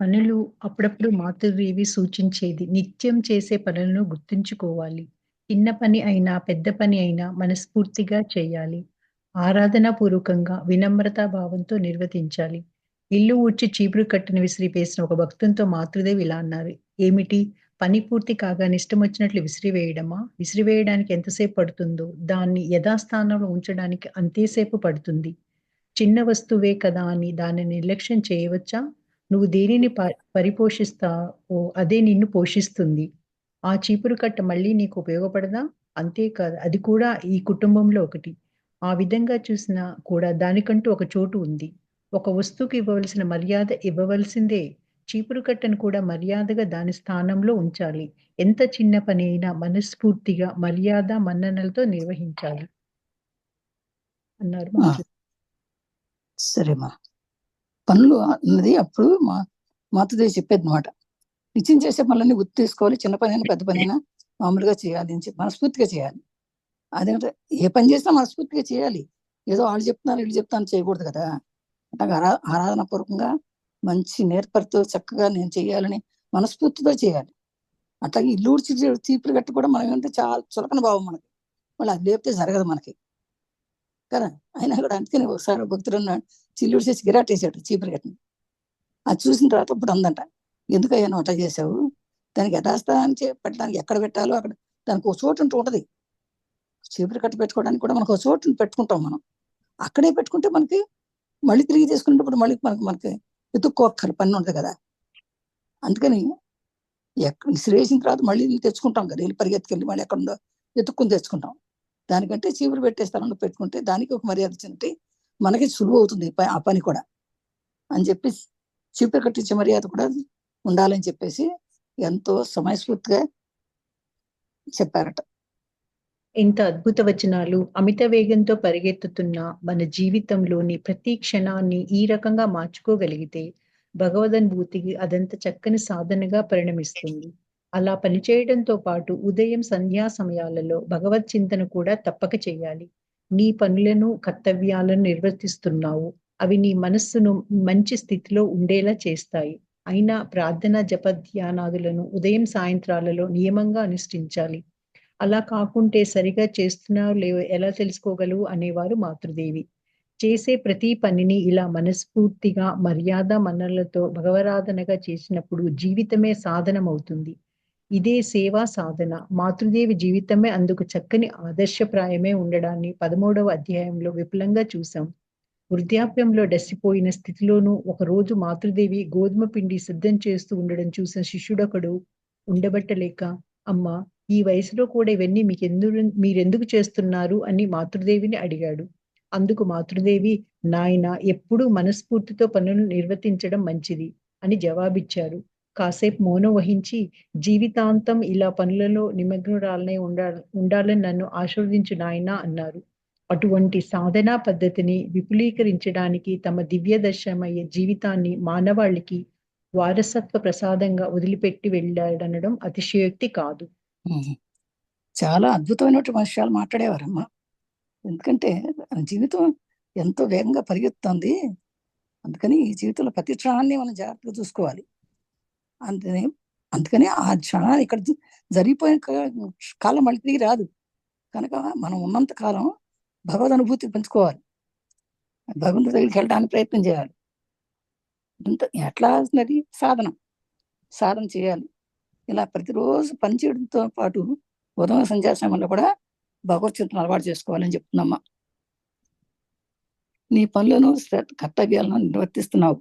పనులు అప్పుడప్పుడు మాతృదేవి సూచించేది. నిత్యం చేసే పనులను గుర్తుంచుకోవాలి. చిన్న పని అయినా, పెద్ద పని అయినా మనస్ఫూర్తిగా చేయాలి. ఆరాధనాపూర్వకంగా, వినమ్రతా భావంతో నిర్వర్తించాలి. ఇల్లు ఊడ్చి చీపురు కట్టను విసిరివేసిన ఒక భక్తునితో మాతృదేవి ఇలా అన్నారు. ఏమిటి? పని పూర్తి కాగానే ఇష్టమొచ్చినట్లు విసిరివేయడమా? విసిరివేయడానికి ఎంతసేపు పడుతుందో, దాన్ని యథాస్థానంలో ఉంచడానికి అంతేసేపు పడుతుంది. చిన్న వస్తువే కదా అని దానిని నిర్లక్ష్యం చేయవచ్చా? నువ్వు దేనిని పరిపోషిస్తావో అదే నిన్ను పోషిస్తుంది. ఆ చీపురు కట్ట మళ్ళీ నీకు ఉపయోగపడదా? అంతేకాదు అది కూడా ఈ కుటుంబంలో ఒకటి. ఆ విధంగా చూసినా కూడా దానికంటూ ఒక చోటు ఉంది. ఒక వస్తువుకి ఇవ్వవలసిన మర్యాద ఇవ్వవలసిందే. చీపురు కట్టను కూడా మర్యాదగా దాని స్థానంలో ఉంచాలి. ఎంత చిన్న పని అయినా మనస్ఫూర్తిగా, మర్యాద, మన్ననలతో నిర్వహించాలి అన్నారు ఆ, మాతృ. సరేమ్మా. పనులు అన్నది అప్పుడు మాతృదేవి చెప్పేది అనమాట. నిత్యం చేసే పనులన్నీ గుర్తు తీసుకోవాలి. చిన్న పని అయినా పెద్ద పని అయినా మామూలుగా చేయాలి అని చెప్పి మనస్ఫూర్తిగా చేయాలి. అదేంటే ఏ పని చేసినా మనస్ఫూర్తిగా చేయాలి. ఏదో వాళ్ళు చెప్తున్నారు వీళ్ళు చెప్తాను చేయకూడదు కదా. అంటే ఆరాధన పూర్వకంగా మంచి నేర్పరితో చక్కగా నేను చేయాలని మనస్ఫూర్తితో చేయాలి. అట్లాగే ఇల్లు ఊడ్చి చీపురు కట్టి కూడా మనం ఏంటంటే చాలా చులకన భావం మనకి. మళ్ళీ అది లేపితే జరగదు మనకి కదా. అయినా కూడా అందుకని ఒకసారి భక్తుడు ఉన్నాడు, చిల్లు ఊడ్చేసి గిరాటేసాడు చీపురు కట్టిని. అది చూసిన తర్వాత ఇప్పుడు అందంట, ఎందుకయ్యా నువ్వు అట్లా చేసావు? దానికి యథాస్థానాన్ని పెట్టడానికి ఎక్కడ పెట్టాలో అక్కడ దానికి ఒక చోటు ఉంటది. చీపురు కట్ట పెట్టుకోవడానికి కూడా మనకు ఒక చోటుని పెట్టుకుంటాం మనం. అక్కడే పెట్టుకుంటే మనకి మళ్ళీ తిరిగి తీసుకునేటప్పుడు మళ్ళీ మనకి ఎత్తుక్కోక్కర్ పని ఉంటుంది కదా. అందుకని విసిరేసిన తర్వాత మళ్ళీ తెచ్చుకుంటాం కదా, వెళ్ళి పరిగెత్తుకెళ్ళి మళ్ళీ ఎక్కడ ఉందో ఎత్తుక్కుని తెచ్చుకుంటాం. దానికంటే చీపురు పెట్టే స్థలంలో పెట్టుకుంటే దానికి ఒక మర్యాద ఇచ్చినట్టు మనకి సులువు అవుతుంది ఆ పని కూడా అని చెప్పి చీపురు కట్టించే మర్యాద కూడా ఉండాలని చెప్పేసి ఎంతో సమయస్ఫూర్తిగా చెప్పారట. ఎంత అద్భుత వచనాలు! అమిత వేగంతో పరిగెత్తుతున్న మన జీవితంలోని ప్రతి క్షణాన్ని ఈ రకంగా మార్చుకోగలిగితే భగవదనుభూతికి అదంత చక్కని సాధనగా పరిణమిస్తుంది. అలా పనిచేయడంతో పాటు ఉదయం సంధ్యా సమయాలలో భగవత్ చింతన కూడా తప్పక చేయాలి. నీ పనులను, కర్తవ్యాలను నిర్వర్తిస్తున్నావు. అవి నీ మనస్సును మంచి స్థితిలో ఉండేలా చేస్తాయి. అయినా ప్రార్థన, జప, ధ్యానాదులను ఉదయం సాయంత్రాలలో నియమంగా అనుష్ఠించాలి. అలా కాకుంటే సరిగా చేస్తున్నావో లేవో ఎలా తెలుసుకోగలవు అనేవారు మాతృదేవి. చేసే ప్రతి పనిని ఇలా మనస్ఫూర్తిగా, మర్యాద, మన్ననలతో భగవరాధనగా చేసినప్పుడు జీవితమే సాధనమవుతుంది. ఇదే సేవా సాధన. మాతృదేవి జీవితమే అందుకు చక్కని ఆదర్శప్రాయమే ఉండడాన్ని 13వ అధ్యాయంలో విపులంగా చూసాం. వృద్ధాప్యంలో డస్సిపోయిన స్థితిలోనూ ఒకరోజు మాతృదేవి గోధుమ పిండి సిద్ధం చేస్తూ ఉండడం చూసిన శిష్యుడొకడు ఉండబట్టలేక, అమ్మా, ఈ వయసులో కూడా ఇవన్నీ మీరెందుకు చేస్తున్నారు అని మాతృదేవిని అడిగాడు. అందుకు మాతృదేవి, నాయనా, ఎప్పుడూ మనస్ఫూర్తితో పనులను నిర్వర్తించడం మంచిది అని జవాబిచ్చారు. కాసేపు మౌనం వహించి, జీవితాంతం ఇలా పనులలో నిమగ్నురాలనై ఉండాలని నన్ను ఆశీర్వదించు నాయనా అన్నారు. అటువంటి సాధనా పద్ధతిని విపులీకరించడానికి తమ దివ్యదర్శనమయ్యే జీవితాన్ని మానవాళికి వారసత్వ ప్రసాదంగా వదిలిపెట్టి వెళ్ళాడనడం అతిశయోక్తి కాదు. చాలా అద్భుతమైనటువంటి విషయాలు మాట్లాడేవారమ్మా. ఎందుకంటే జీవితం ఎంతో వేగంగా పరిగెత్తుంది. అందుకని ఈ జీవితంలో ప్రతి క్షణాన్ని మనం జాగ్రత్తగా చూసుకోవాలి. అందుకని ఆ క్షణాన్ని ఇక్కడ జరిగిపోయిన కాలం మళ్ళీ తిరిగి రాదు కనుక మనం ఉన్నంత కాలం భగవద్ అనుభూతిని పెంచుకోవాలి. భగవంతుడి దగ్గరికి వెళ్ళడానికి ప్రయత్నం చేయాలి. ఎట్లా అవుతున్నది? సాధన చేయాలి. ఇలా ప్రతిరోజు పనిచేయడంతో పాటు ఉదయం సంధ్యా సమయంలో కూడా భగవత్ చింతన అలవాటు చేసుకోవాలని చెప్తుందమ్మా. నీ పనులను కర్తవ్యాలను నిర్వర్తిస్తున్నావు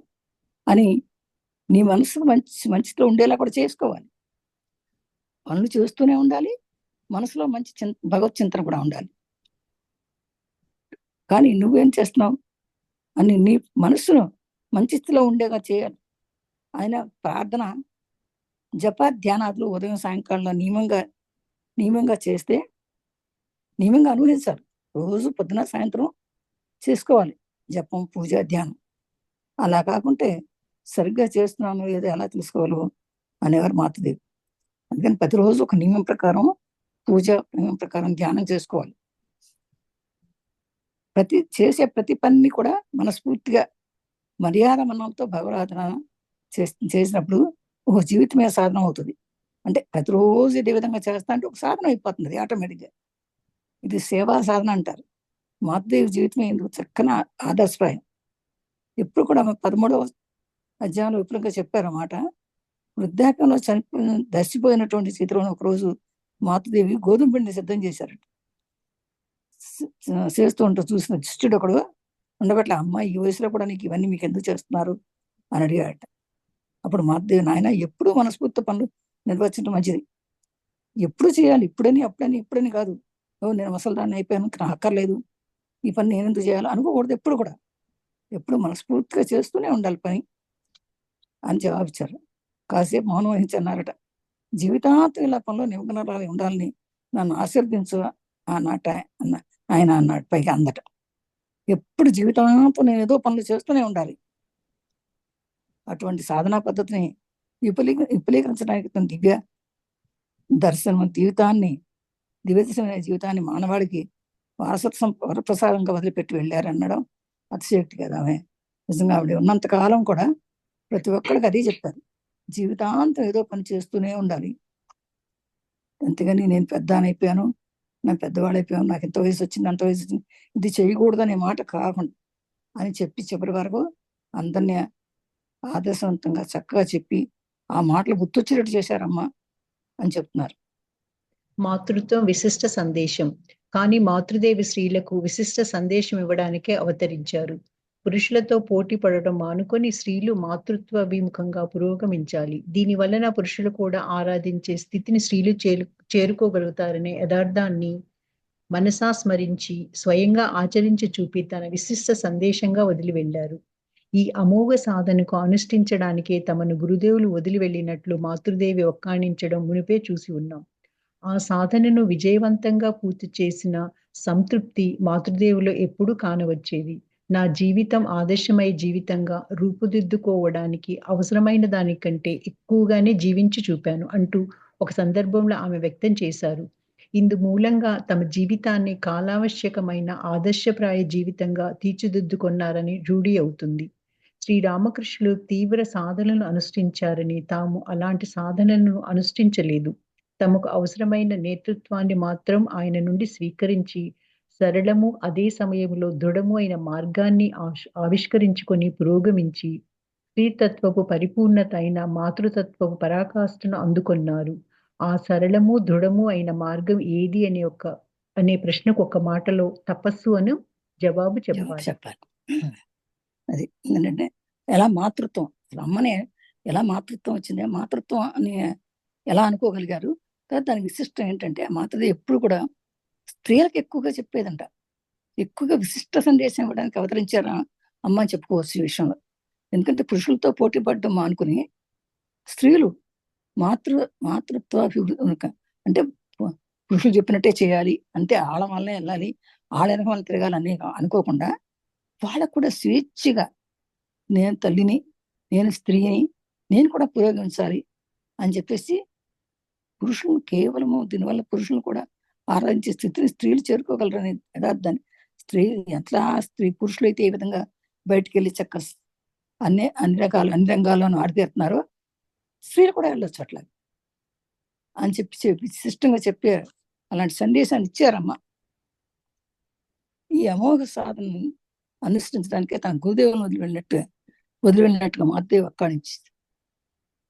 అని నీ మనసు మంచితో ఉండేలా కూడా చేసుకోవాలి. పనులు చేస్తూనే ఉండాలి, మనసులో మంచి భగవత్ చింతన కూడా ఉండాలి. కానీ నువ్వేం చేస్తున్నావు అని నీ మనస్సును మంచి స్థితిలో ఉండేగా చేయాలి. ఆయన ప్రార్థన, జప, ధ్యానాదులు ఉదయం సాయంకాలంలో నియమంగా చేస్తే నియమంగా అనుభవించాలి. రోజు పొద్దున సాయంత్రం చేసుకోవాలి జపం, పూజ, ధ్యానం. అలా కాకుంటే సరిగ్గా చేస్తున్నాను ఏదో ఎలా తెలుసుకోవాలో అనేవారు మాతృదేవి. అందుకని ప్రతిరోజు ఒక నియమం ప్రకారం పూజ, నియమం ప్రకారం ధ్యానం చేసుకోవాలి. చేసే ప్రతి పనిని కూడా మనస్ఫూర్తిగా మర్యాద మనంతో భగవరాధన చేసినప్పుడు ఒక జీవితమే సాధన అవుతుంది. అంటే ప్రతిరోజు ఇదే విధంగా చేస్తా అంటే ఒక సాధన అయిపోతుంది ఆటోమేటిక్గా. ఇది సేవా సాధన అంటారు. మాతృదేవి జీవితమే ఎందుకు చక్కని ఆదర్శప్రాయం. ఎప్పుడు కూడా 13వ అధ్యాయంలో విపులంగా చెప్పారన్నమాట. వృద్ధాప్యంలో దర్శిపోయినటువంటి స్థితిలో ఒకరోజు మాతృదేవి గోధుమ పిండి సిద్ధం చేశారట. చేస్తూ ఉంటూ చూసిన శిష్యుడు ఒకడు ఉండబట్ల, అమ్మ ఈ వయసులో కూడా నీకు ఇవన్నీ మీకు ఎందుకు చేస్తున్నారు అని అడిగాడట. అప్పుడు మాతృదేవి, నాయన ఎప్పుడూ మనస్ఫూర్తి పనులు నిర్వహించడం మంచిది. ఎప్పుడు చేయాలి, ఇప్పుడని అప్పుడని ఇప్పుడని కాదు. నేను ముసలిదాన్ని అయిపోయాను, నాకు అక్కర్లేదు, ఈ పని నేను ఎందుకు చేయాలి అనుకోకూడదు. ఎప్పుడు కూడా ఎప్పుడు మనస్ఫూర్తిగా చేస్తూనే ఉండాలి పని అని జవాబిచ్చారు. కాసేపు మౌనం వహించన్నారట. జీవితాంతం ఇలా పనిలో నిమగ్నరాలు ఉండాలని నన్ను ఆశీర్వదించు అన్నట ఆయన అన్నాడు. పైగా అందట, ఎప్పుడు జీవితాంతం నేను ఏదో పనులు చేస్తూనే ఉండాలి. అటువంటి సాధనా పద్ధతిని విపులీకరించడానికి తన దివ్య దర్శనమైన జీవితాన్ని మానవాడికి వారసత్వం వరప్రసాదంగా వదిలిపెట్టి వెళ్ళారనడం అతిశయోక్తి కదా. ఆమె నిజంగా ఆవిడ ఉన్నంతకాలం కూడా ప్రతి ఒక్కరికి అదే చెప్పారు, జీవితాంతం ఏదో పని చేస్తూనే ఉండాలి. అంతేగాని నేను పెద్దనైపోయాను, నాకు పెద్దవాడైపోయాను, నాకు ఎంత వయసు వచ్చింది అంత వయసు వచ్చింది, ఇది చేయకూడదనే మాట కాకుండా అని చెప్పి చివరి వరకు అందరినీ ఆదర్శవంతంగా చక్కగా చెప్పి ఆ మాటలు గుర్తొచ్చేటట్టు చేశారమ్మా అని చెప్తున్నారు. మాతృత్వం విశిష్ట సందేశం. కానీ మాతృదేవి స్త్రీలకు విశిష్ట సందేశం ఇవ్వడానికే అవతరించారు. పురుషులతో పోటీ పడడం మానుకొని స్త్రీలు మాతృత్వాభిముఖంగా పురోగమించాలి. దీని వలన పురుషులు కూడా ఆరాధించే స్థితిని స్త్రీలు చేరుకోగలుగుతారనే యథార్థాన్ని మనసా స్మరించి స్వయంగా ఆచరించి చూపి తన విశిష్ట సందేశంగా వదిలి వెళ్ళారు. ఈ అమోఘ సాధనకు అనుష్ఠించడానికే తమను గురుదేవులు వదిలి వెళ్ళినట్లు మాతృదేవి ఒక్కాణించడం మునిపే చూసి ఉన్నాం. ఆ సాధనను విజయవంతంగా పూర్తి చేసిన సంతృప్తి మాతృదేవిలో ఎప్పుడూ కానవచ్చేది. నా జీవితం ఆదర్శమయ జీవితంగా రూపుదిద్దుకోవడానికి అవసరమైన దానికంటే ఎక్కువగానే జీవించి చూపాను అంటూ ఒక సందర్భంలో ఆమె వ్యక్తం చేశారు. ఇందు మూలంగా తమ జీవితాన్ని కాలావశ్యకమైన ఆదర్శప్రాయ జీవితంగా తీర్చిదిద్దుకొన్నారని రూఢి అవుతుంది. శ్రీరామకృష్ణులు తీవ్ర సాధనలను అనుష్ఠించారని, తాము అలాంటి సాధనలను అనుష్ఠించలేదు. తమకు అవసరమైన నేతృత్వాన్ని మాత్రం ఆయన నుండి స్వీకరించి సరళము అదే సమయంలో దృఢము అయిన మార్గాన్ని ఆవిష్కరించుకొని పురోగమించి స్త్రీతత్వపు పరిపూర్ణత అయిన మాతృతత్వపు పరాకాష్ఠను అందుకొన్నారు. ఆ సరళము దృఢము అయిన మార్గం ఏది అనే ప్రశ్నకు ఒక మాటలో తపస్సు అని జవాబు చెప్పాలి. అది ఏంటంటే ఎలా మాతృత్వం, అమ్మనే ఎలా మాతృత్వం వచ్చింది, మాతృత్వం అని ఎలా అనుకోగలిగారు. దానికి విశిష్టం ఏంటంటే ఆ మాతృదేవి ఎప్పుడు కూడా స్త్రీలకు ఎక్కువగా చెప్పేదంట. ఎక్కువగా విశిష్ట సందేశం ఇవ్వడానికి అవతరించారా అమ్మ అని చెప్పుకోవచ్చు ఈ విషయంలో. ఎందుకంటే పురుషులతో పోటీ పడడం మానుకుని స్త్రీలు మాతృత్వ అంటే పురుషులు చెప్పినట్టే చేయాలి, అంతే ఆళ్ళ వల్లనే వెళ్ళాలి, ఆళ్ళ వెనక వాళ్ళు తిరగాలి అని అనుకోకుండా వాళ్ళకు కూడా స్వేచ్ఛగా నేను తల్లిని, నేను స్త్రీని, నేను కూడా పురోగమించాలి అని చెప్పేసి పురుషులను కేవలము దీనివల్ల పురుషులను కూడా ఆరాధించే స్థితిని స్త్రీలు చేరుకోగలరనే యథార్థాన్ని స్త్రీ పురుషులు అయితే ఏ విధంగా బయటికి వెళ్ళి చక్క అన్ని రంగాల్లోనూ ఆడితేరుతున్నారో స్త్రీలు కూడా వెళ్ళొచ్చు అట్లా అని చెప్పి సిస్టంగా చెప్పారు. అలాంటి సందేశాన్ని ఇచ్చారమ్మా. ఈ అమోఘ సాధనని అనుసరించడానికే తన గురుదేవులను వదిలివెళ్ళినట్టుగా మాతృదేవి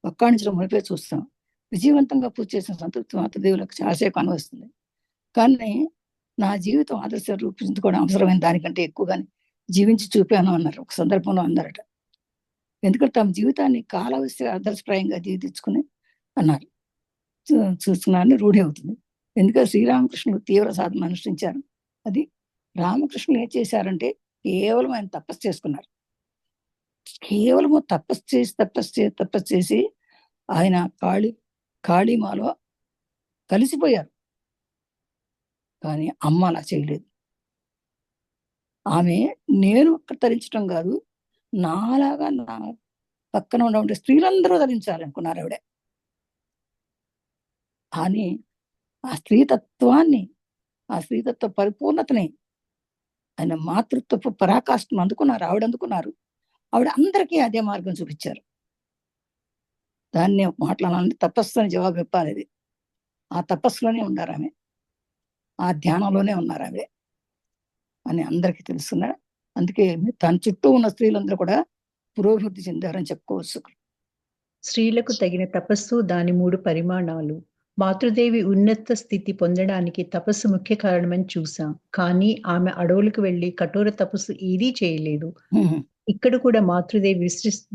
వక్కాణించడం మునిపే చూస్తాం. విజయవంతంగా పూర్తి చేసిన సంతృప్తి మాతృదేవులకు చాలాసేపు అనుభవిస్తుంది. కానీ నా జీవితం ఆదర్శ రూపించుకోవడం అవసరమైన దానికంటే ఎక్కువగానే జీవించి చూపాను అన్నారు ఒక సందర్భంలో అన్నారట. ఎందుకంటే తమ జీవితాన్ని ఆదర్శప్రాయంగా జీవించుకుని అన్నారు. చూస్తున్నారని రూఢి అవుతుంది. ఎందుకంటే శ్రీరామకృష్ణులు తీవ్ర సాధన అనుష్ఠించారు. అది రామకృష్ణులు ఏం చేశారంటే కేవలం ఆయన తపస్సు చేసుకున్నారు. కేవలము తపస్సు చేసి ఆయన కాళీమాలో కలిసిపోయారు. కానీ అమ్మ అలా చేయలేదు. ఆమె నేను తరించడం కాదు, నాలాగా నా పక్కన ఉండే స్త్రీలందరూ ధరించాలనుకున్నారు ఆవిడ. అని ఆ స్త్రీతత్వాన్ని, ఆ స్త్రీతత్వ పరిపూర్ణతని, ఆయన మాతృత్వపు పరాకాష్ఠను అందుకున్నారు. ఆవిడ అందరికీ అదే మార్గం చూపించారు. దాన్ని మాట్లాడాలంటే తపస్సు అని జవాబు ఇవ్వాలి. అది ఆ తపస్సులోనే ఉన్నారు ఆమె, ఆ ధ్యానంలోనే ఉన్నారు ఆమె అని అందరికీ తెలుసున్నా. అందుకే తన చుట్టూ ఉన్న స్త్రీలందరూ కూడా పురోభివృద్ధి చెందారని చెప్పుకోవచ్చు. స్త్రీలకు తగిన తపస్సు దాని 3 పరిమాణాలు. మాతృదేవి ఉన్నత స్థితి పొందడానికి తపస్సు ముఖ్య కారణమని చూసాం. కానీ ఆమె అడవులకు వెళ్లి కఠోర తపస్సు ఏదీ చేయలేదు. హ్మ్. ఇక్కడ కూడా మాతృదేవి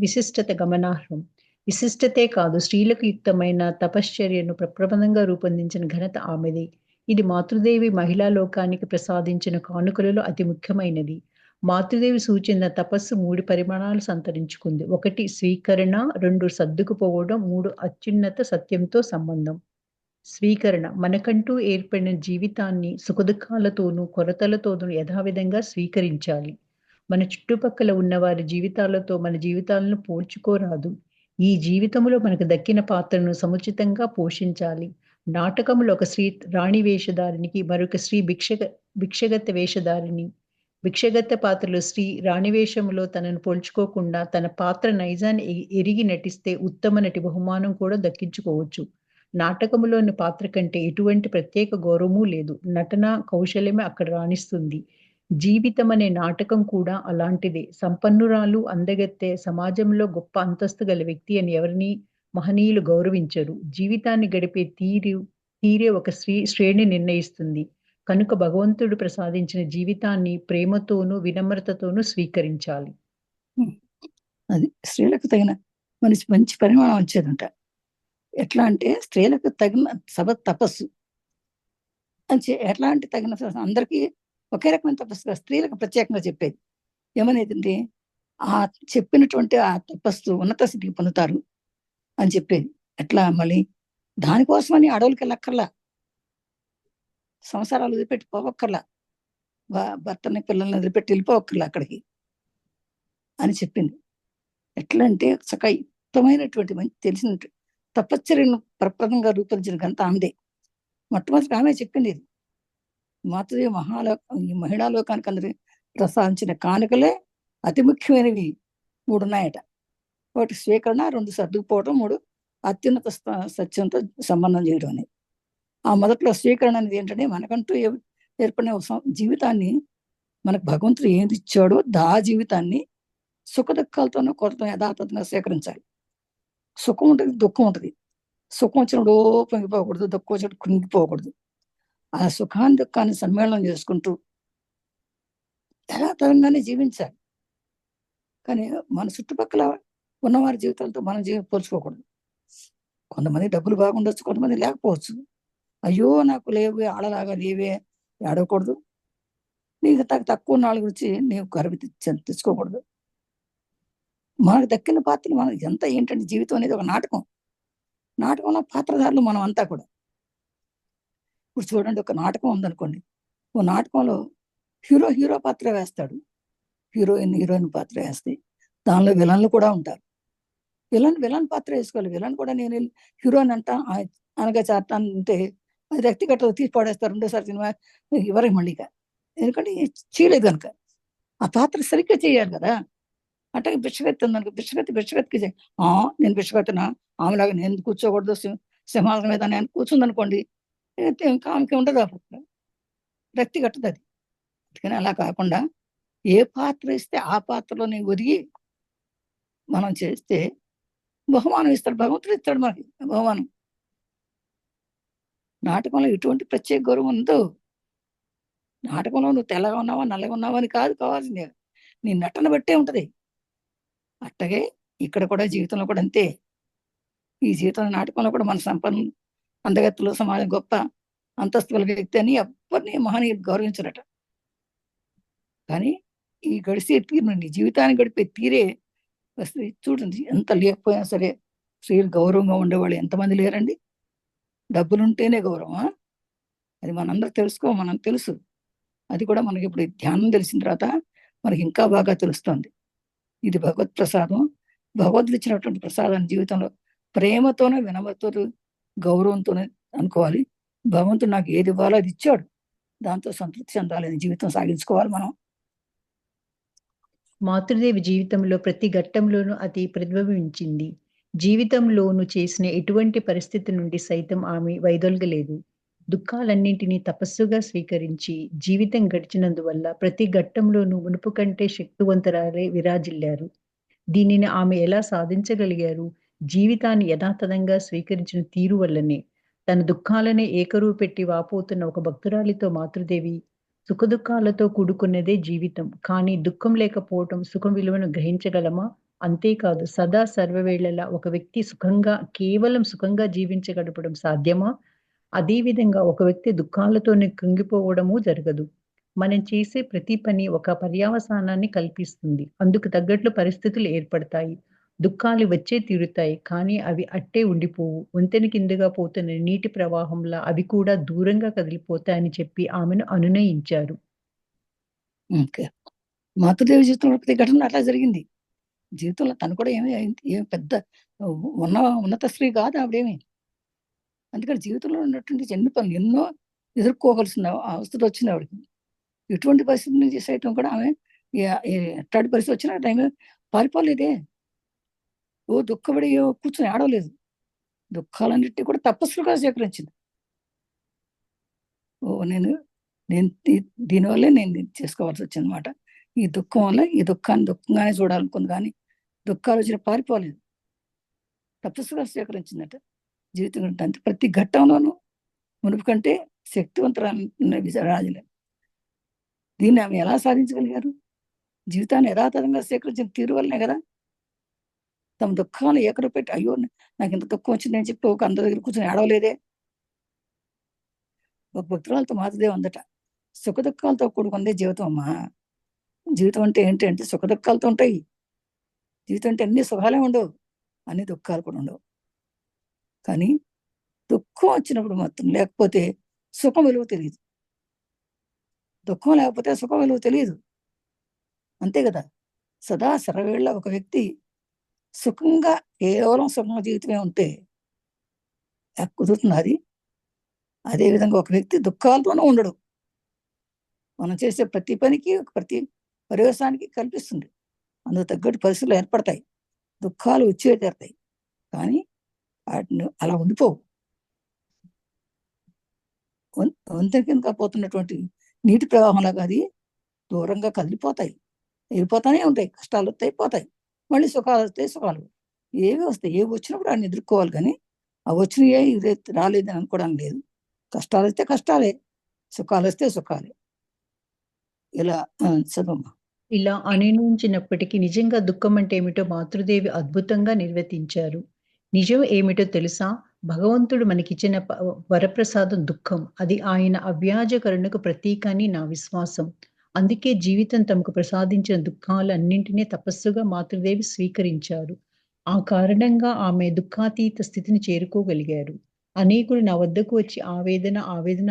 విశిష్టత గమనార్హం. విశిష్టతే కాదు, స్త్రీలకు యుక్తమైన తపశ్చర్యను ప్రప్రబంధంగా రూపొందించిన ఘనత ఆమెది. ఇది మాతృదేవి మహిళా లోకానికి ప్రసాదించిన కానుకలలో అతి ముఖ్యమైనది. మాతృదేవి సూచించిన తపస్సు 3 పరిమాణాలు సంతరించుకుంది. 1 స్వీకరణ, 2 సర్దుకుపోవడం, 3 అత్యున్నత సత్యంతో సంబంధం. స్వీకరణ మనకంటూ ఏర్పడిన జీవితాన్ని సుఖదుఖాలతోనూ, కొరతలతోనూ యథావిధంగా స్వీకరించాలి. మన చుట్టుపక్కల ఉన్నవారి జీవితాలతో మన జీవితాలను పోల్చుకోరాదు. ఈ జీవితంలో మనకు దక్కిన పాత్రను సముచితంగా పోషించాలి. నాటకంలో ఒక స్త్రీ రాణి వేషధారికి, మరొక స్త్రీ భిక్షగత్తె వేషధారిని. భిక్షగత్తె పాత్రలో స్త్రీ రాణి వేషంలో తనను పోల్చుకోకుండా తన పాత్ర నైజాన్ని ఎరిగి నటిస్తే ఉత్తమ నటి బహుమానం కూడా దక్కించుకోవచ్చు. నాటకములోని పాత్ర కంటే ఎటువంటి ప్రత్యేక గౌరవమూ లేదు. నటన కౌశల్యమే అక్కడ రాణిస్తుంది. జీవితం అనే నాటకం కూడా అలాంటిదే. సంపన్నురాలు, అందగత్తె, సమాజంలో గొప్ప అంతస్తు గల వ్యక్తి అని ఎవరిని మహనీయులు గౌరవించరు. జీవితాన్ని గడిపే తీరే ఒక శ్రేణి నిర్ణయిస్తుంది. కనుక భగవంతుడు ప్రసాదించిన జీవితాన్ని ప్రేమతోనూ, వినమ్రతతోనూ స్వీకరించాలి. అది స్త్రీలకు తగిన మంచి పరిమాణం వచ్చేదంట. ఎట్లా అంటే స్త్రీలకు తగిన తపస్సు అని ఎట్లాంటి తగిన అందరికీ ఒకే రకమైన తపస్సు, స్త్రీలకు ప్రత్యేకంగా చెప్పేది ఏమనేదండి, ఆ చెప్పినటువంటి ఆ తపస్సు ఉన్నత స్థితికి పొందుతారు అని చెప్పేది. ఎట్లా మళ్ళీ దానికోసమని అడవులకి వెళ్ళక్కర్లా, సంసారాలు వదిలిపెట్టి పోవక్కర్లా, భర్తని పిల్లల్ని వదిలిపెట్టి వెళ్ళిపోవక్కర్లా అక్కడికి అని చెప్పింది. ఎట్లా అంటే సకయుక్తమైనటువంటి మంచి తెలిసిన తపశ్చర్యను ప్రప్రదంగా రూపొందించిన ఘనత ఆమెదే. మొట్టమొదటి ఆమె చెప్పింది ఇది. మాతృదేవి ఈ మహిళా లోకానికి అందరి ప్రసాదించిన కానుకలే అతి ముఖ్యమైనవి 3 ఉన్నాయట. 1 స్వీకరణ, 2 సర్దుకుపోవడం, 3 అత్యున్నత సత్యంతో సంబంధం చేయడం అనేది. ఆ మొదట్లో స్వీకరణ అనేది ఏంటంటే మనకంటూ ఏర్పడిన జీవితాన్ని, మనకు భగవంతుడు ఏది ఇచ్చాడో ఆ జీవితాన్ని సుఖ దుఃఖాలతోనూ కొరత యథాతథంగా స్వీకరించాలి. సుఖం ఉంటుంది, దుఃఖం ఉంటుంది. సుఖం వచ్చినప్పుడు పొంగిపోకూడదు, దుఃఖం వచ్చినప్పుడు కృంగిపోకూడదు. ఆ సుఖాన్ని దుఃఖాన్ని సమ్మేళనం చేసుకుంటూ యథాతథంగానే జీవించాలి. కానీ మన చుట్టుపక్కల ఉన్నవారి జీవితాలతో మనం పోల్చుకోకూడదు. కొంతమంది డబ్బులు బాగుండొచ్చు, కొంతమంది లేకపోవచ్చు. అయ్యో నాకు లేవు, ఆడలాగా లేవే ఆడకూడదు. నీకు తక్కువ నాలుగు గురించి నీవు గర్వి తెచ్చుకోకూడదు. మనకు దక్కిన పాత్రలు మనం ఎంత ఏంటంటే జీవితం అనేది ఒక నాటకం. నాటకంలో పాత్రధారులు మనం అంతా కూడా. ఇప్పుడు చూడండి, ఒక నాటకం ఉందనుకోండి, ఓ నాటకంలో హీరో పాత్ర వేస్తాడు, హీరోయిన్ పాత్ర వేస్తే దానిలో విలన్లు కూడా ఉంటారు. విలన్ పాత్ర వేసుకోవాలి. విలన్ కూడా నేను హీరోయిన్ అనగా చేస్తాను అంటే అది వ్యక్తిగత తీసి పడేస్తారు. రెండోసారి సినిమా ఎవరికి మళ్ళీగా, ఎందుకంటే చేయలేదు కనుక ఆ పాత్ర సరిగ్గా చేయాలి కదా. అంటే భిక్షగత్తి ఉందనుకో, భిక్షగత్తికి నేను భిక్షగత్తినా, ఆమెలాగా నేను కూర్చోకూడదు, సింహాల మీద నేను కూర్చుందనుకోండి, ఇంకా ఆమెకి ఉండదు. ఆ పాత్ర వ్యక్తిగతది అది. అందుకని అలా కాకుండా ఏ పాత్ర ఇస్తే ఆ పాత్రలోనే ఒదిగి మనం చేస్తే బహుమానం ఇస్తాడు, భగవంతుడు ఇస్తాడు మనకి బహుమానం. నాటకంలో ఎటువంటి ప్రత్యేక గౌరవం ఉందో. నాటకంలో నువ్వు తెల్లగా ఉన్నావా, నల్లగా ఉన్నావా అని కాదు కావాల్సింది, నీ నటన బట్టే ఉంటది. అట్టగే ఇక్కడ కూడా జీవితంలో కూడా అంతే. ఈ జీవితంలో నాటకంలో కూడా మన సంపన్న అందగత్తులు, సమాజం గొప్ప అంతస్తు కలిగే వ్యక్తి అని ఎవరిని మహనీయులు గౌరవించరట. కానీ ఈ గడిచే తీరు నుండి జీవితాన్ని గడిపే తీరే వస్తే చూడండి, ఎంత లేకపోయినా సరే స్త్రీలు గౌరవంగా ఉండేవాళ్ళు ఎంతమంది లేరండి. డబ్బులుంటేనే గౌరవం, అది మనందరూ మనకు తెలుసు. అది కూడా మనకి ఇప్పుడు ధ్యానం తెలిసిన తర్వాత మనకి ఇంకా బాగా తెలుస్తుంది. ఇది భగవత్ ప్రసాదం. భగవంతుడు ఇచ్చినటువంటి ప్రసాదాన్ని జీవితంలో ప్రేమతోనే, వినమ్రతతో, గౌరవంతోనే అనుకోవాలి. భగవంతుడు నాకు ఏది ఇవ్వాలో అది ఇచ్చాడు, దాంతో సంతృప్తి చెందాలని జీవితం సాగించుకోవాలి మనం. మాతృదేవి జీవితంలో ప్రతి ఘట్టంలోనూ అది ప్రతిబింబించింది. జీవితంలోను చేసిన ఎటువంటి పరిస్థితి నుండి సైతం ఆమె వైదొలగలేదు. దుఃఖాలన్నింటినీ తపస్సుగా స్వీకరించి, జీవితం గడిచినందువల్ల ప్రతి ఘట్టంలోనూ మునుపు కంటే శక్తివంతురాలై విరాజిల్లారు. దీనిని ఆమె ఎలా సాధించగలిగారు? జీవితాన్ని యథాతథంగా స్వీకరించిన తీరు వల్లనే. తన దుఃఖాలనే ఏకరువు పెట్టి వాపోతున్న ఒక భక్తురాలితో మాతృదేవి, సుఖదుఖాలతో కూడుకున్నదే జీవితం. కానీ దుఃఖం లేకపోవటం సుఖం విలువను గ్రహించగలమా? అంతేకాదు సదా సర్వవేళలా ఒక వ్యక్తి కేవలం సుఖంగా జీవించగడపడం సాధ్యమా? అదే విధంగా ఒక వ్యక్తి దుఃఖాలతోనే కృంగిపోవడమూ జరగదు. మనం చేసే ప్రతి పని ఒక పర్యవసానాన్ని కల్పిస్తుంది. అందుకు తగ్గట్లు పరిస్థితులు ఏర్పడతాయి. దుఃఖాలు వచ్చే తీరుతాయి. కానీ అవి అట్టే ఉండిపోవు. వంతెన కిందగా పోతున్న నీటి ప్రవాహంలా అవి కూడా దూరంగా కదిలిపోతాయని చెప్పి ఆమెను అనునయించారు. ఓకే. మాతృదేవి జీవితంలో ప్రతి ఘటన అట్లా జరిగింది. జీవితంలో తను కూడా ఏం పెద్ద ఉన్నత స్త్రీ కాదు ఆవిడేమి. అందుకని జీవితంలో ఉన్నటువంటి ఎన్ని పనులు ఎన్నో ఎదుర్కోవాల్సిన అవస్థలు వచ్చింది ఆవిడకి. ఎటువంటి పరిస్థితి నుంచి సైతం కూడా ఆమె ఎట్లాంటి పరిస్థితి వచ్చిన టైంలో పారిపోలేదే. దుఃఖపడి కూర్చొని ఆడవలేదు. దుఃఖాలన్నింటినీ కూడా తపస్సులుగా స్వీకరించింది. నేను దీనివల్లే నేను చేసుకోవాల్సి వచ్చింది అనమాట. ఈ దుఃఖం వల్ల ఈ దుఃఖాన్ని దుఃఖంగానే చూడాలనుకుంది, కానీ దుఃఖాలు వచ్చిన పారిపోలేదు. తపస్సుగా స్వీకరించిందట. జీవితం అంటే ప్రతి ఘట్టంలోనూ మునుపు కంటే శక్తివంతురాలు రాజులే. దీన్ని ఆమె ఎలా సాధించగలిగారు? జీవితాన్ని యథాతథంగా స్వీకరించిన తీరు వల్లనే కదా. తమ దుఃఖాలు ఎక్కడో పెట్టి, అయ్యో నాకు ఇంత దుఃఖం వచ్చిందని చెప్పి ఒక అందరి దగ్గర కూర్చొని ఆడవలేదే. ఒక భక్తురాలతో మాతృదేవి అందట, సుఖ దుఃఖాలతో కూడుకుందే జీవితం అమ్మా. జీవితం అంటే ఏంటి అంటే సుఖ దుఃఖాలతో ఉంటాయి. జీవితం అంటే అన్ని సుఖాలే ఉండవు, అన్ని దుఃఖాలు కూడా ఉండవు. కానీ దుఃఖం వచ్చినప్పుడు మాత్రం లేకపోతే సుఖం విలువ తెలియదు. దుఃఖం లేకపోతే సుఖం విలువ తెలియదు. అంతే కదా. సదా సర్వవేళ ఒక వ్యక్తి సుఖంగా కేవలం సుఖంగా జీవితమే ఉంటే కుదురుతుంది అది. అదేవిధంగా ఒక వ్యక్తి దుఃఖాలతోనూ ఉండడు. మనం చేసే ప్రతి పనికి ప్రతి పర్యవసానికి కల్పిస్తుంది. అందుకు తగ్గట్టు పరిస్థితులు ఏర్పడతాయి. దుఃఖాలు వచ్చే తీరుతాయి, కానీ వాటిని అలా ఉండిపోవు. వంతెన కింద పోతున్నటువంటి నీటి ప్రవాహంలాగా అది దూరంగా కదిలిపోతాయి, వెళ్ళిపోతానే ఉంటాయి. కష్టాలు వస్తాయి, పోతాయి. మళ్ళీ సుఖాలు వస్తాయి, సుఖాలు ఏవి వస్తాయి. ఏవి వచ్చినప్పుడు వాడిని ఎదుర్కోవాలి, కానీ అవి వచ్చినాయే ఇదే రాలేదని అనుకోవడానికి లేదు. కష్టాలు వస్తే కష్టాలే, సుఖాలు వస్తే సుఖాలే. ఇలా చదవమ్మా. ఇలా అనునించినప్పటికీ నిజంగా దుఃఖం అంటే ఏమిటో మాతృదేవి అద్భుతంగా నిర్వర్తించారు. నిజం ఏమిటో తెలుసా? భగవంతుడు మనకిచ్చిన వరప్రసాదం దుఃఖం. అది ఆయన అవ్యాజ కరుణకు ప్రతీక అని నా విశ్వాసం. అందుకే జీవితం తమకు ప్రసాదించిన దుఃఖాలన్నింటినీ తపస్సుగా మాతృదేవి స్వీకరించారు. ఆ కారణంగా ఆమె దుఃఖాతీత స్థితిని చేరుకోగలిగారు. అనేకులు నా వద్దకు వచ్చి ఆవేదన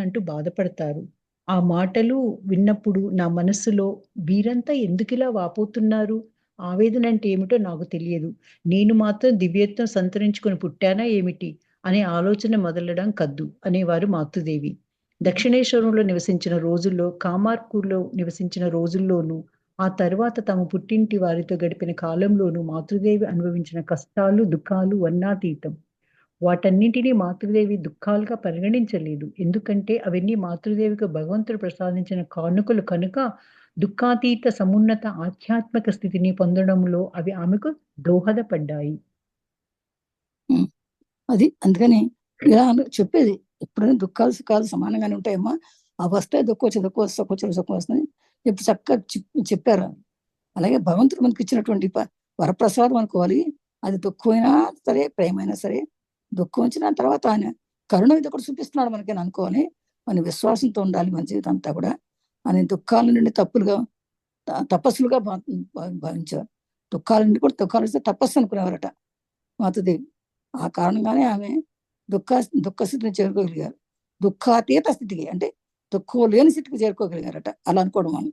అంటూ బాధపడతారు. ఆ మాటలు విన్నప్పుడు నా మనస్సులో వీరంతా ఎందుకిలా వాపోతున్నారు? ఆవేదన అంటే ఏమిటో నాకు తెలియదు. నేను మాత్రం దివ్యత్వం సంతరించుకొని పుట్టానా ఏమిటి? అనే ఆలోచన మొదలడం కద్దు అనేవారు మాతృదేవి. దక్షిణేశ్వరంలో నివసించిన రోజుల్లో, కామార్పూర్‌లో నివసించిన రోజుల్లోనూ, ఆ తర్వాత తమ పుట్టింటి వారితో గడిపిన కాలంలోనూ మాతృదేవి అనుభవించిన కష్టాలు, దుఃఖాలు వర్ణాతీతం. వాటన్నింటినీ మాతృదేవి దుఃఖాలుగా పరిగణించలేదు. ఎందుకంటే అవన్నీ మాతృదేవికి భగవంతుడు ప్రసాదించిన కానుకలు కనుక, దుఃఖాతీత సమున్నత ఆధ్యాత్మిక స్థితిని పొందడంలో అవి ఆమెకు దోహదపడ్డాయి. అది అందుకని ఇలా చెప్పేది. ఎప్పుడైనా దుఃఖాలు సుఖాలు సమానంగానే ఉంటాయమ్మా. అవి వస్తాయి, దుఃఖం వచ్చి దుఃఖం వస్తే సుఖం వచ్చి సుఖం వస్తుంది. ఇప్పుడు చక్కగా చెప్పారు. అలాగే భగవంతుడు మనకి ఇచ్చినటువంటి వరప్రసాదం అనుకోవాలి. అది దుఃఖమైనా సరే, ప్రేమైనా సరే, దుఃఖం వచ్చిన తర్వాత ఆయన కరుణ ఇది కూడా చూపిస్తున్నాడు మనకని అనుకోవాలి. మన విశ్వాసంతో ఉండాలి మన జీవితం అంతా కూడా. ఆయన దుఃఖాల నుండి తపస్సులుగా భావించారు. దుఃఖాల నుండి కూడా దుఃఖాలు వస్తే తపస్సు అనుకునేవారట మాతృదేవి. ఆ కారణంగానే ఆమె దుఃఖస్థితిని చేరుకోగలిగారు. దుఃఖాతీత స్థితికి, అంటే దుఃఖం లేని స్థితికి చేరుకోగలిగారట. అలా అనుకోవడం మనం.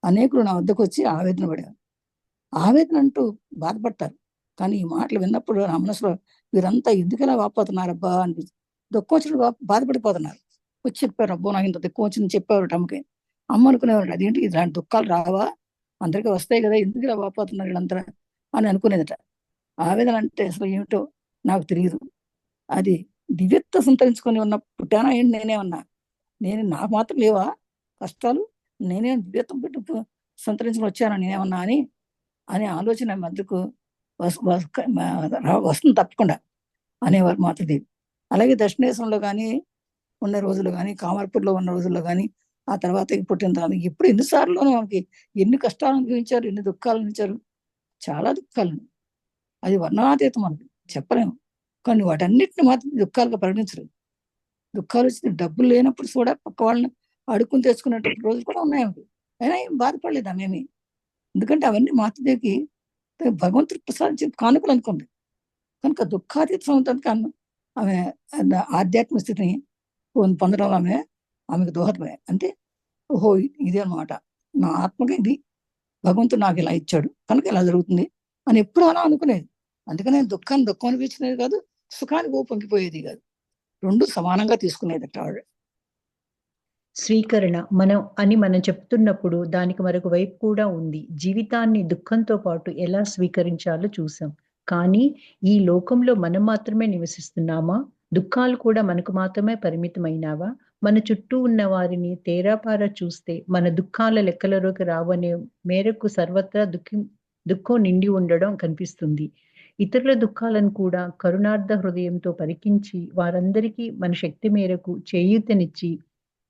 అనేకులు నా వద్దకు వచ్చి ఆవేదన పడారు. ఆవేదన అంటూ బాధపడతారు. కానీ ఈ మాటలు విన్నప్పుడు నా మనసులో వీరంతా ఎందుకలా వాపోతున్నారబ్బా అనిపించి, దుఃఖం వచ్చినప్పుడు బాధపడిపోతున్నారు. వచ్చి చెప్పారు, అబ్బో నాకు ఇంత దుఃఖం వచ్చిందని చెప్పేవారు అమ్మకి. అమ్మ అనుకునేవారు, అదేంటి ఇలాంటి దుఃఖాలు రావా, అందరికీ వస్తాయి కదా, ఎందుకు ఇలా వాపోతున్నారు వీళ్ళంతా అని అనుకునేదట. ఆవేదన అంటే అసలు ఏమిటో నాకు తెలియదు. అది దివ్యత్వ సంతరించుకొని ఉన్న పుట్టానా ఏంటి నేనేమన్నా, నాకు మాత్రం లేవా కష్టాలు, నేనే దివ్యత్వం పెట్టి సంతరించుకొని వచ్చానా నేనేమన్నా అని అనే ఆలోచన మధ్యకు వస్తుంది తప్పకుండా అనేవారు మాతృదేవి. అలాగే దక్షిణేశ్వరంలో కానీ ఉన్న రోజులు కానీ, కామార్పూర్లో ఉన్న రోజుల్లో కానీ, ఆ తర్వాత పుట్టిన తర్వాత ఎప్పుడు ఎన్నిసార్లు మనకి ఎన్ని కష్టాలు అనుభవించారు, ఎన్ని దుఃఖాలు అనుభవించారు, చాలా దుఃఖాలు. అది వర్ణనాతీతం మనకి చెప్పలేము. కానీ వాటన్నిటిని మాత్రం దుఃఖాలుగా పరిగణించరు. దుఃఖాలు వచ్చి డబ్బులు లేనప్పుడు కూడా పక్క వాళ్ళని అడుక్కుని తెచ్చుకునేటప్పుడు రోజులు కూడా ఉన్నాయి ఆమెకి. అయినా ఏం బాధపడలేదు ఆమెమి. ఎందుకంటే అవన్నీ మాతృదేవికి భగవంతుడు ప్రసాదించిన కానుకలు అనుకోండి. కనుక దుఃఖాతీత సముద్రానికి ఆమె ఆధ్యాత్మిక స్థితిని పొందడం ఆమెకు దోహదమే. అంటే ఓహో ఇదే అనమాట, నా ఆత్మగా ఇది భగవంతుడు నాకు ఇలా ఇచ్చాడు కనుక ఇలా జరుగుతుంది అని ఎప్పుడు అలా అనుకునేది. అందుకనే దుఃఖాన్ని దుఃఖం అనిపించినది కాదు, సుఖానికి పొంగిపోయేది కాదు, రెండు సమానంగా తీసుకునేది ఆవిడ. స్వీకరణ మనం చెప్తున్నప్పుడు దానికి మరొక వైపు కూడా ఉంది. జీవితాన్ని దుఃఖంతో పాటు ఎలా స్వీకరించాలో చూసాం. కానీ ఈ లోకంలో మనం మాత్రమే నివసిస్తున్నామా? దుఃఖాలు కూడా మనకు మాత్రమే పరిమితమైనావా? మన చుట్టూ ఉన్న వారిని తేరాపారా చూస్తే మన దుఃఖాల లెక్కలలోకి రావనే మేరకు సర్వత్రా దుఃఖం నిండి ఉండడం కనిపిస్తుంది. ఇతరుల దుఃఖాలను కూడా కరుణార్థ హృదయంతో పరికించి వారందరికీ మన శక్తి మేరకు చేయూతనిచ్చి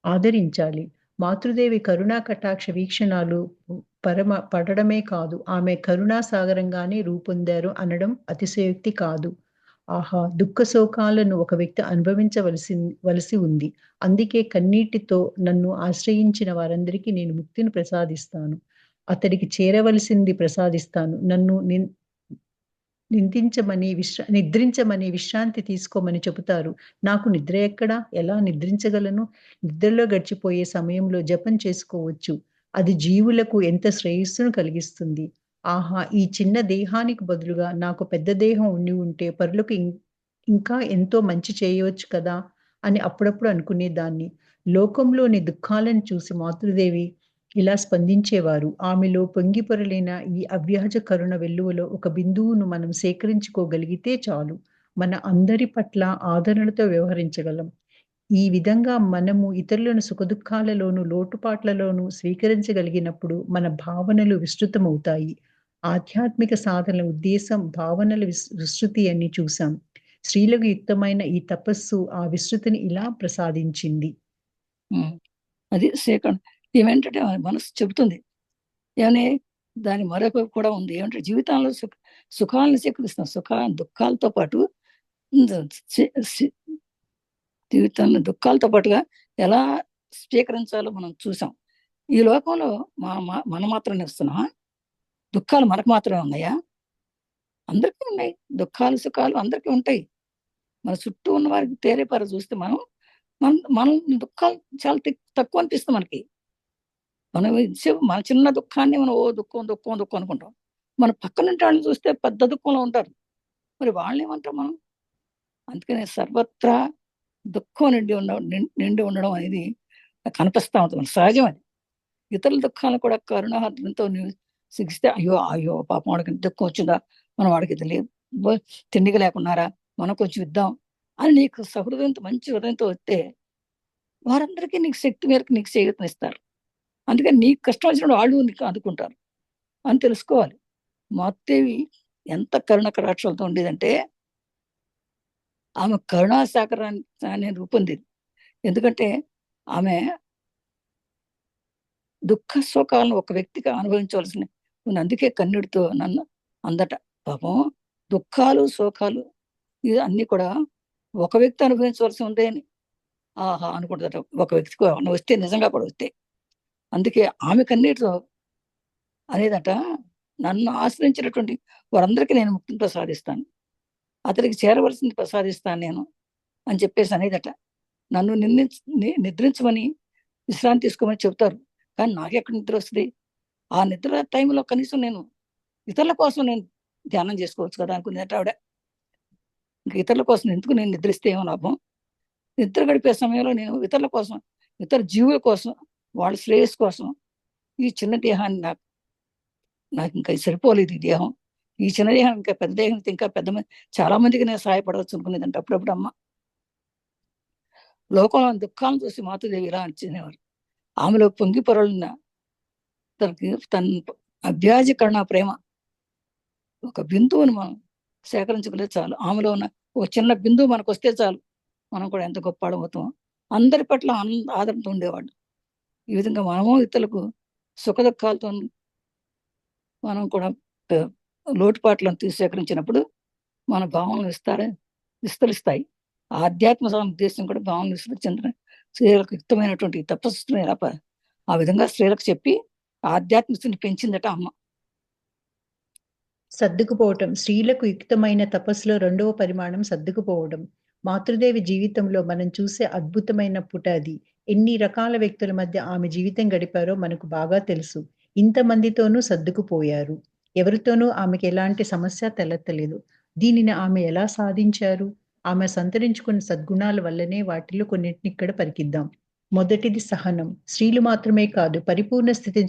ఆదరించాలి. మాతృదేవి కరుణా కటాక్ష వీక్షణాలు పడడమే కాదు, ఆమె కరుణా సాగరంగానే రూపొందారు అనడం అతిశయోక్తి కాదు. ఆహా! దుఃఖ శోకాలను ఒక వ్యక్తి వలసి ఉంది. అందుకే కన్నీటితో నన్ను ఆశ్రయించిన వారందరికీ నేను ముక్తిని ప్రసాదిస్తాను. అతడికి చేరవలసింది ప్రసాదిస్తాను. నన్ను నిద్రించమని విశ్రాంతి తీసుకోమని చెబుతారు. నాకు నిద్ర ఎక్కడా? ఎలా నిద్రించగలను? నిద్రలో గడిచిపోయే సమయంలో జపం చేసుకోవచ్చు. అది జీవులకు ఎంత శ్రేయస్సును కలిగిస్తుంది. ఆహా! ఈ చిన్న దేహానికి బదులుగా నాకు పెద్ద దేహం ఉండి ఉంటే పరులకు ఇంకా ఎంతో మంచి చేయవచ్చు కదా అని అప్పుడప్పుడు అనుకునేదాన్ని. లోకంలోని దుఃఖాలను చూసి మాతృదేవి ఇలా స్పందించేవారు. ఆమెలో పొంగిపొరలిన ఈ అవ్యాజ కరుణ వెల్లువలో ఒక బిందువును మనం సేకరించుకోగలిగితే చాలు. మన అందరి పట్ల ఆదరణతో వ్యవహరించగలం. ఈ విధంగా మనము ఇతరులను సుఖదుఖాలలోను, లోటుపాట్లలోను స్వీకరించగలిగినప్పుడు మన భావనలు విస్తృతమవుతాయి. ఆధ్యాత్మిక సాధనల ఉద్దేశం భావనల విస్తృతి అని చూసాం. స్త్రీలకు యుక్తమైన ఈ తపస్సు ఆ విస్తృతిని ఇలా ప్రసాదించింది. అది సేకరణ. ఏమేంటంటే మనసు చెబుతుంది ఏమని, దాని మరొక కూడా ఉంది ఏమంటే జీవితంలో సుఖాలను స్వీకరిస్తాం. దుఃఖాలతో పాటు జీవితంలో దుఃఖాలతో పాటుగా ఎలా స్వీకరించాలో మనం చూసాం. ఈ లోకంలో మనం మాత్రం నిస్తున్నామా? దుఃఖాలు మనకు మాత్రమే ఉన్నాయా? అందరికీ ఉన్నాయి. దుఃఖాలు సుఖాలు అందరికీ ఉంటాయి. మన చుట్టూ ఉన్న వారికి తేరేపార చూస్తే మన దుఃఖాలు చాలా తక్కువ అనిపిస్తుంది మనకి. మన చిన్న దుఃఖాన్ని మనం దుఃఖం దుఃఖం దుఃఖం అనుకుంటాం. మన పక్కన వాళ్ళని చూస్తే పెద్ద దుఃఖంలో ఉంటారు. మరి వాళ్ళని ఏమంటాం మనం? అందుకనే సర్వత్రా దుఃఖం నిండి ఉండడం అనేది కనిపిస్తూ ఉంటుంది, మన సహజం అది. ఇతరుల దుఃఖాలను కూడా కరుణాహృదయంతో శిక్షిస్తే అయ్యో పాపం వాడికి దుఃఖం వచ్చిందా, మనం వాడికి తిండిగా లేకున్నారా, మనం కొంచెం ఇద్దాం అని నీకు సహృదయంతో మంచి హృదయంతో వస్తే వారందరికీ నీకు శక్తి మేరకు నీకు చేయూతనిస్తారు. అందుకని నీకు కష్టం వచ్చినప్పుడు వాళ్ళు నీకు అందుకుంటారు అని తెలుసుకోవాలి. మాతృదేవి ఎంత కరుణ కటాక్షాలతో ఉండేదంటే ఆమె కరుణాసాగరాన్ని రూపొందింది. ఎందుకంటే ఆమె దుఃఖ శోకాలను ఒక వ్యక్తిగా అనుభవించవలసిన అందుకే కన్నీటితో నన్ను అందట. పాపం దుఃఖాలు శోకాలు ఇది అన్ని కూడా ఒక వ్యక్తి అనుభవించవలసి ఉంది అని ఆహా అనుకుంటుందట. ఒక వ్యక్తికి వస్తే నిజంగా కూడా వస్తే అందుకే ఆమె కన్నీటితో అనేదట, నన్ను ఆశ్రయించినటువంటి వారందరికీ నేను ముక్తిని ప్రసాదిస్తాను, అతనికి చేరవలసింది ప్రసాదిస్తాను నేను అని చెప్పేసి అనేదట. నన్ను నిద్రించమని విశ్రాంతి తీసుకోమని చెబుతారు, కానీ నాకెక్కడ నిద్ర వస్తుంది? ఆ నిద్ర టైంలో కనీసం నేను ఇతరుల కోసం నేను ధ్యానం చేసుకోవచ్చు కదా అనుకునేట ఆవిడ. ఇంకా ఇతరుల కోసం ఎందుకు నేను నిద్రిస్తే ఏమో లాభం? నిద్ర గడిపే సమయంలో నేను ఇతరుల కోసం, ఇతర జీవుల కోసం, వాళ్ళ శ్రేయస్సు కోసం ఈ చిన్న దేహాన్ని నాకు ఇంకా సరిపోలేదు ఈ దేహం, ఈ చిన్న దేహం ఇంకా పెద్ద దేహం ఇంకా పెద్ద చాలా మందికి నేను సహాయపడవచ్చు అనుకునేదంటే అప్పుడప్పుడు అమ్మ లోకంలో దుఃఖాలను చూసి మాతృదేవి ఇలా అంచేవారు. ఆమెలో పొంగి పొరలున్న తన అవ్యాజ కరుణ ప్రేమ ఒక బిందువును మనం సేకరించుకుంటే చాలు. ఆమెలో ఉన్న ఒక చిన్న బిందువు మనకు వస్తే చాలు, మనం కూడా ఎంత గొప్ప అవుతామో. అందరి పట్ల ఆదరణతో ఉండేవాడు. ఈ విధంగా మనము ఇతరులకు సుఖ దుఃఖాలతో మనం కూడా లోటుపాట్లను సేకరించినప్పుడు మన భావనలు విస్తరిస్తాయి. ఆధ్యాత్మ ఉద్దేశం కూడా భావనలు విస్తరించిన స్త్రీలకు యుక్తమైనటువంటి తపస్సుని ఆ విధంగా స్త్రీలకు చెప్పి ఆధ్యాత్మిక స్థితిని పెంచిందట అమ్మ. సర్దుకుపోవటం. స్త్రీలకు యుక్తమైన తపస్సులో రెండవ పరిమాణం సర్దుకుపోవడం. మాతృదేవి జీవితంలో మనం చూసే అద్భుతమైన పుట అది. ఎన్ని రకాల వ్యక్తుల మధ్య ఆమె జీవితం గడిపారో మనకు బాగా తెలుసు. ఇంతమందితోనూ సర్దుకుపోయారు. ఎవరితోనూ ఆమెకి ఎలాంటి సమస్య తలెత్తలేదు. దీనిని ఆమె ఎలా సాధించారు? ఆమె సంతరించుకున్న సద్గుణాల వల్లనే వాటిలో కొన్నిటిని ఇక్కడ పరికిద్దాం. మొదటిది సహనం. స్త్రీలు మాత్రమే కాదు, పరిపూర్ణ స్థితిని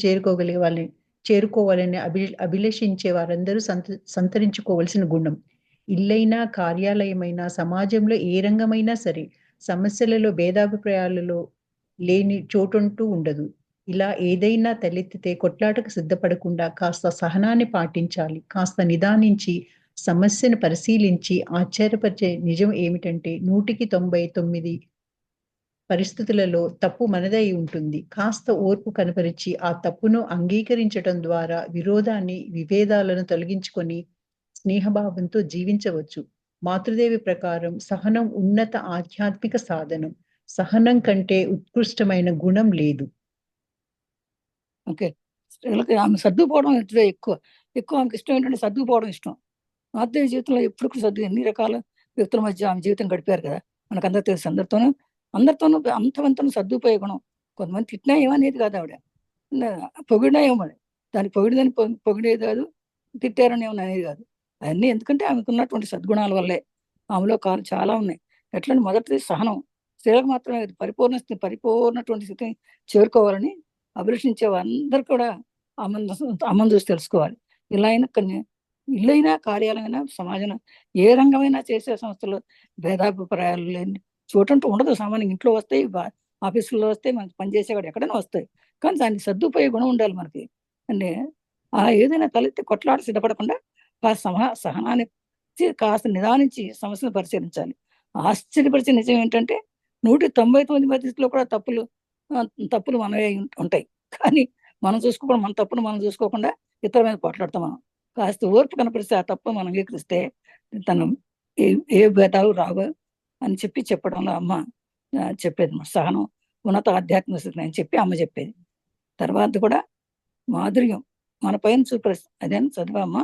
చేరుకోవాలని అభిలషించే వారందరూ సంతరించుకోవలసిన గుణం. ఇల్లైనా, కార్యాలయమైనా, సమాజంలో ఏ రంగమైనా సరే సమస్యలలో భేదాభిప్రాయాలలో లేని చోటుంటూ ఉండదు. ఇలా ఏదైనా తలెత్తితే కొట్లాటకు సిద్ధపడకుండా కాస్త సహనాన్ని పాటించాలి. కాస్త నిదానించి సమస్యను పరిశీలించి ఆశ్చర్యపరిచే నిజం ఏమిటంటే 199 పరిస్థితులలో తప్పు మనదై ఉంటుంది. కాస్త ఓర్పు కనపరిచి ఆ తప్పును అంగీకరించటం ద్వారా విభేదాలను తొలగించుకొని స్నేహభావంతో జీవించవచ్చు. మాతృదేవి ప్రకారం సహనం ఉన్నత ఆధ్యాత్మిక సాధనం. సహనం కంటే ఉత్కృష్టమైన గుణం లేదు. ఓకే. స్త్రీలకి ఆమె సర్దుకుపోవడం ఎక్కువ ఆమెకి ఇష్టం ఏంటంటే సర్దుకుపోవడం ఇష్టం. మాతృదేవి జీవితంలో ఎప్పుడు ఎన్ని రకాల వ్యక్తుల మధ్య ఆమె జీవితం గడిపారు కదా, మనకందరూ తెలుసు. అందరితోనూ అంతవంతను సర్దుపోయే గుణం. కొంతమంది తిట్టినా ఏమనేది కాదు ఆవిడ, పొగిడినా ఏమని దాన్ని పొగిడేది కాదు, తిట్టారని ఏమని అనేది కాదు. అవన్నీ ఎందుకంటే ఆమెకు ఉన్నటువంటి సద్గుణాల వల్లే. ఆమెలో చాలా ఉన్నాయి. ఎట్లా మొదటిది సహనం. స్త్రీలకు మాత్రమే పరిపూర్ణటువంటి స్థితిని చేరుకోవాలని అభిలషించే అందరూ కూడా అమ్మను చూసి తెలుసుకోవాలి. ఇల్లైనా కార్యాలైనా సమాజం ఏ రంగమైనా చేసే సంస్థలు భేదాభిప్రాయాలు లేని చోటంటూ ఉండదు. సామాన్యంగా ఇంట్లో వస్తాయి, ఆఫీసుల్లో వస్తాయి, మనకి పనిచేసేవాడు ఎక్కడైనా వస్తాయి. కానీ దాన్ని సర్దుపోయే గుణం ఉండాలి మనకి. అంటే ఏదైనా తలెత్తి కొట్లాట సిద్ధపడకుండా సహనాన్ని కాస్త నిదానించి సమస్యను పరిశీలించాలి. ఆశ్చర్యపరిచే నిజం ఏంటంటే 199 పరిస్థితుల్లో కూడా తప్పులు మనవే ఉంటాయి. కానీ మన తప్పును మనం చూసుకోకుండా ఇతర మీద పోట్లాడతాం. మనం కాస్త ఓర్పు కనపరిస్తే ఆ తప్పు మనం అంగీకరిస్తే తను ఏ భేదాలు రావు అని చెప్పడంలో అమ్మ చెప్పేది. సహనం ఉన్నత ఆధ్యాత్మిక స్థితి అని చెప్పి అమ్మ చెప్పేది. తర్వాత కూడా మాధుర్యం మన పైన చూపే అదే చదివా అమ్మ.